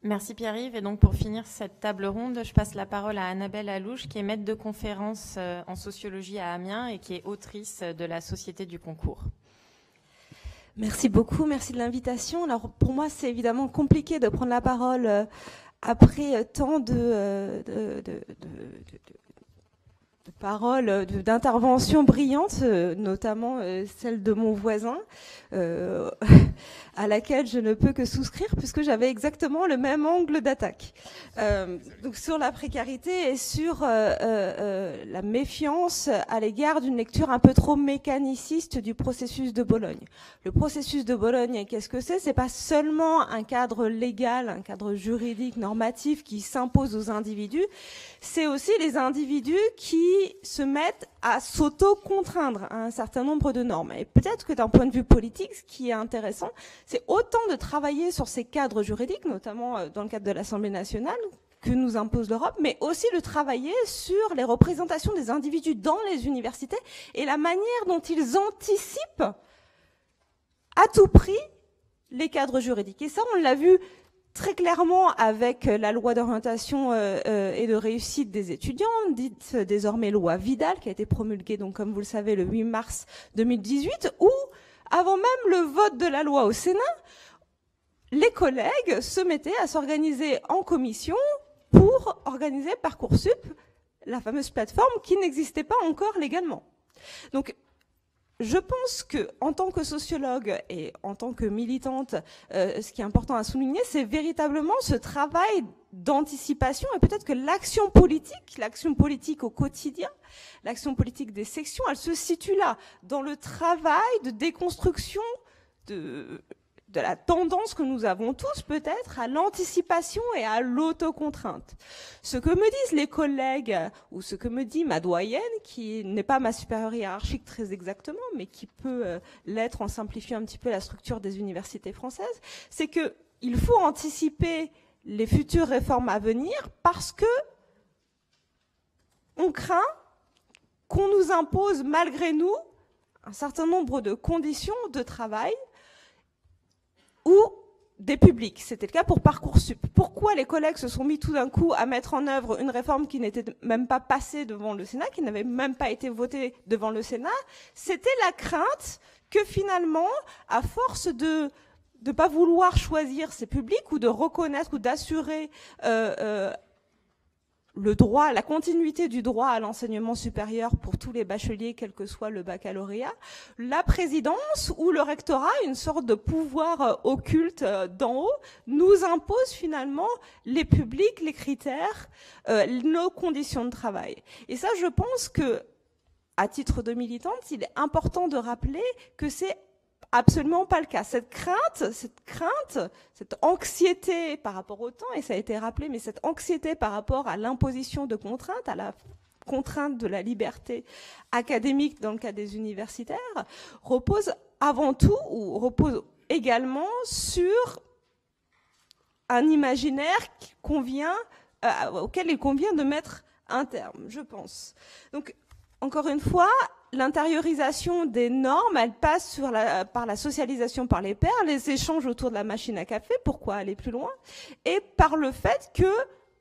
Merci Pierre-Yves. Et donc pour finir cette table ronde, je passe la parole à Annabelle Alouche, qui est maître de conférence en sociologie à Amiens et qui est autrice de la Société du concours. Merci beaucoup, merci de l'invitation. Alors pour moi, c'est évidemment compliqué de prendre la parole après tant de paroles, d'interventions brillantes, notamment celle de mon voisin, à laquelle je ne peux que souscrire puisque j'avais exactement le même angle d'attaque. Donc sur la précarité et sur la méfiance à l'égard d'une lecture un peu trop mécaniciste du processus de Bologne. Le processus de Bologne, qu'est-ce que c'est ? C'est pas seulement un cadre légal, un cadre juridique, normatif qui s'impose aux individus, c'est aussi les individus qui se mettent à s'auto-contraindre à un certain nombre de normes. Et peut-être que d'un point de vue politique, ce qui est intéressant, c'est autant de travailler sur ces cadres juridiques, notamment dans le cadre de l'Assemblée nationale, que nous impose l'Europe, mais aussi de travailler sur les représentations des individus dans les universités et la manière dont ils anticipent à tout prix les cadres juridiques. Et ça, on l'a vu très clairement avec la loi d'orientation et de réussite des étudiants, dite désormais loi Vidal, qui a été promulguée, donc, comme vous le savez, le 8 mars 2018, où, avant même le vote de la loi au Sénat, les collègues se mettaient à s'organiser en commission pour organiser Parcoursup, la fameuse plateforme qui n'existait pas encore légalement. Donc, je pense que, en tant que sociologue et en tant que militante, ce qui est important à souligner, c'est véritablement ce travail d'anticipation et peut-être que l'action politique au quotidien, l'action politique des sections, elle se situe là, dans le travail de déconstruction de la tendance que nous avons tous peut-être à l'anticipation et à l'autocontrainte. Ce que me disent les collègues, ou ce que me dit ma doyenne, qui n'est pas ma supérieure hiérarchique très exactement, mais qui peut l'être en simplifiant un petit peu la structure des universités françaises, c'est que il faut anticiper les futures réformes à venir parce que on craint qu'on nous impose malgré nous un certain nombre de conditions de travail ou des publics. C'était le cas pour Parcoursup. Pourquoi les collègues se sont mis tout d'un coup à mettre en œuvre une réforme qui n'était même pas passée devant le Sénat, qui n'avait même pas été votée devant le Sénat? C'était la crainte que finalement, à force de ne pas vouloir choisir ces publics ou de reconnaître ou d'assurer le droit, la continuité du droit à l'enseignement supérieur pour tous les bacheliers, quel que soit le baccalauréat, la présidence ou le rectorat, une sorte de pouvoir occulte d'en haut, nous impose finalement les publics, les critères, nos conditions de travail. Et ça, je pense que, à titre de militante, il est important de rappeler que c'est absolument pas le cas. Cette crainte, cette anxiété par rapport au temps, et ça a été rappelé, mais cette anxiété par rapport à l'imposition de contraintes, à la contrainte de la liberté académique dans le cas des universitaires, repose avant tout, ou repose également sur un imaginaire auquel il convient de mettre un terme, je pense. Donc, encore une fois, l'intériorisation des normes, elle passe par la socialisation par les pairs, les échanges autour de la machine à café, pourquoi aller plus loin, et par le fait que,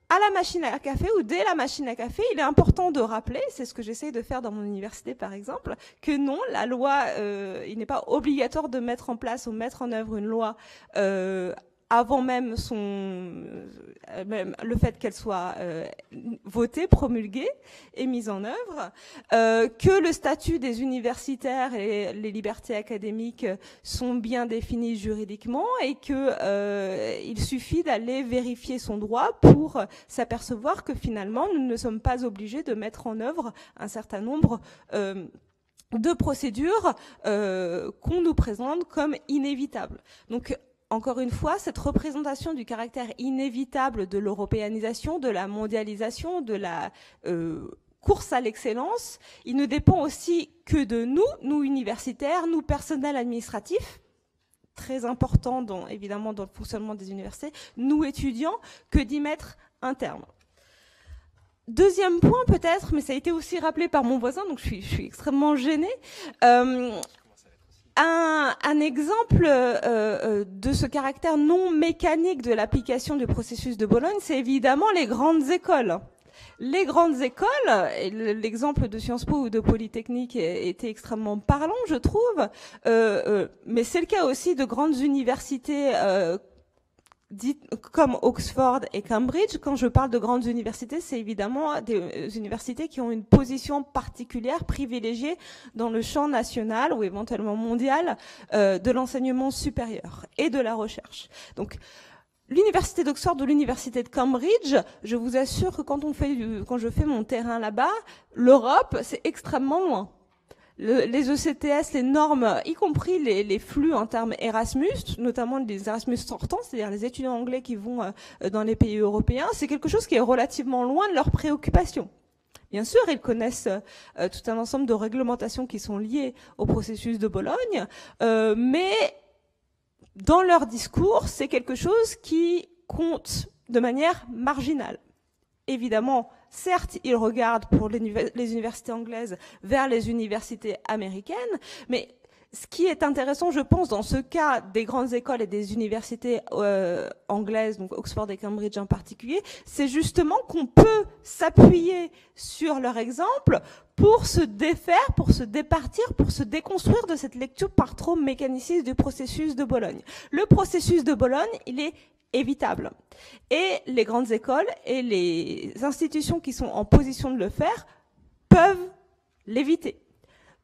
à la machine à café ou dès la machine à café, il est important de rappeler, c'est ce que j'essaye de faire dans mon université par exemple, que non, la loi, il n'est pas obligatoire de mettre en place ou mettre en œuvre une loi avant même le fait qu'elle soit votée, promulguée et mise en œuvre, que le statut des universitaires et les libertés académiques sont bien définis juridiquement et que il suffit d'aller vérifier son droit pour s'apercevoir que finalement nous ne sommes pas obligés de mettre en œuvre un certain nombre de procédures qu'on nous présente comme inévitables. Donc encore une fois, cette représentation du caractère inévitable de l'européanisation, de la mondialisation, de la course à l'excellence, il ne dépend aussi que de nous universitaires, nous personnels administratifs, très important évidemment dans le fonctionnement des universités, nous étudiants, que d'y mettre un terme. Deuxième point peut-être, mais ça a été aussi rappelé par mon voisin, donc je suis extrêmement gênée. Un exemple de ce caractère non mécanique de l'application du processus de Bologne, c'est évidemment les grandes écoles. Les grandes écoles, et l'exemple de Sciences Po ou de Polytechnique était extrêmement parlant, je trouve, mais c'est le cas aussi de grandes universités dites comme Oxford et Cambridge. Quand je parle de grandes universités, c'est évidemment des universités qui ont une position particulière, privilégiée dans le champ national ou éventuellement mondial de l'enseignement supérieur et de la recherche. Donc, l'université d'Oxford ou l'université de Cambridge, je vous assure que quand je fais mon terrain là-bas, l'Europe, c'est extrêmement loin. Les ECTS, les normes, y compris les flux en termes Erasmus, notamment les Erasmus sortants, c'est-à-dire les étudiants anglais qui vont dans les pays européens, c'est quelque chose qui est relativement loin de leurs préoccupations. Bien sûr, ils connaissent tout un ensemble de réglementations qui sont liées au processus de Bologne, mais dans leur discours, c'est quelque chose qui compte de manière marginale. Évidemment, certes, ils regardent pour les universités anglaises vers les universités américaines, mais ce qui est intéressant, je pense, dans ce cas des grandes écoles et des universités anglaises, donc Oxford et Cambridge en particulier, c'est justement qu'on peut s'appuyer sur leur exemple pour se défaire, pour se départir, pour se déconstruire de cette lecture par trop mécaniciste du processus de Bologne. Le processus de Bologne, il est évitable. Et les grandes écoles et les institutions qui sont en position de le faire peuvent l'éviter.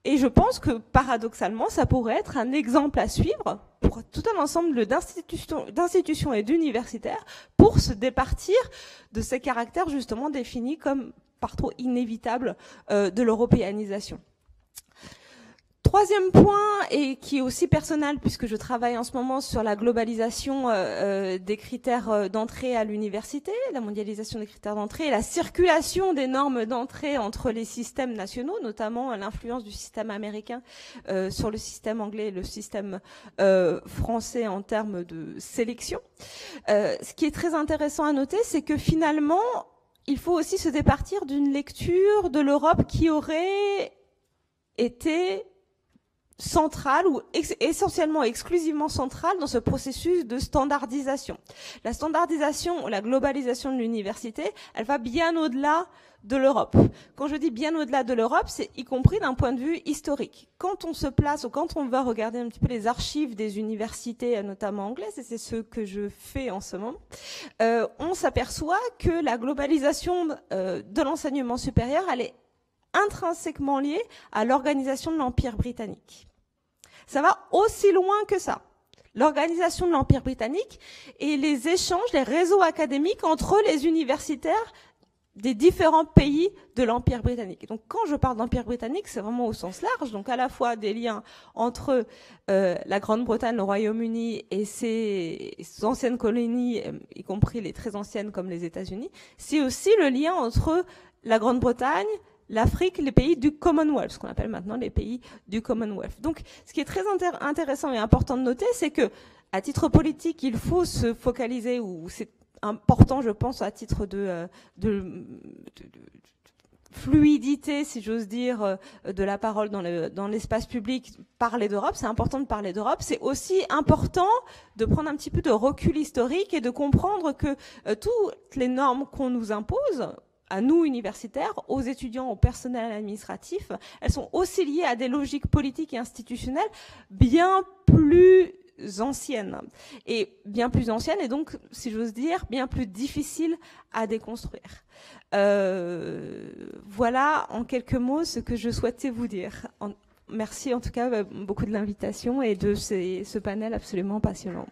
Et je pense que, paradoxalement, ça pourrait être un exemple à suivre pour tout un ensemble d'institutions et d'universitaires pour se départir de ces caractères justement définis comme par trop inévitables de l'européanisation. Troisième point, et qui est aussi personnel, puisque je travaille en ce moment sur la globalisation des critères d'entrée à l'université, la mondialisation des critères d'entrée et la circulation des normes d'entrée entre les systèmes nationaux, notamment l'influence du système américain sur le système anglais et le système français en termes de sélection. Ce qui est très intéressant à noter, c'est que finalement, il faut aussi se départir d'une lecture de l'Europe qui aurait été centrale ou essentiellement exclusivement centrale dans ce processus de standardisation. La standardisation, la globalisation de l'université, elle va bien au-delà de l'Europe. Quand je dis bien au-delà de l'Europe, c'est y compris d'un point de vue historique. Quand on se place ou quand on va regarder un petit peu les archives des universités, notamment anglaises, et c'est ce que je fais en ce moment, on s'aperçoit que la globalisation de l'enseignement supérieur, elle est intrinsèquement lié à l'organisation de l'Empire britannique. Ça va aussi loin que ça. L'organisation de l'Empire britannique et les échanges, les réseaux académiques entre les universitaires des différents pays de l'Empire britannique. Donc quand je parle d'Empire britannique, c'est vraiment au sens large, donc à la fois des liens entre la Grande-Bretagne, le Royaume-Uni et ses anciennes colonies, y compris les très anciennes comme les États-Unis, c'est aussi le lien entre la Grande-Bretagne, l'Afrique, les pays du Commonwealth, ce qu'on appelle maintenant les pays du Commonwealth. Donc, ce qui est très intéressant et important de noter, c'est que, à titre politique, il faut se focaliser, ou c'est important, je pense, à titre de fluidité, si j'ose dire, de la parole dans l'espace public, parler d'Europe. C'est important de parler d'Europe. C'est aussi important de prendre un petit peu de recul historique et de comprendre que toutes les normes qu'on nous impose, à nous universitaires, aux étudiants, au personnel administratif, elles sont aussi liées à des logiques politiques et institutionnelles bien plus anciennes. Et bien plus anciennes et donc, si j'ose dire, bien plus difficiles à déconstruire. Voilà en quelques mots ce que je souhaitais vous dire. Merci en tout cas beaucoup de l'invitation et de ce panel absolument passionnant.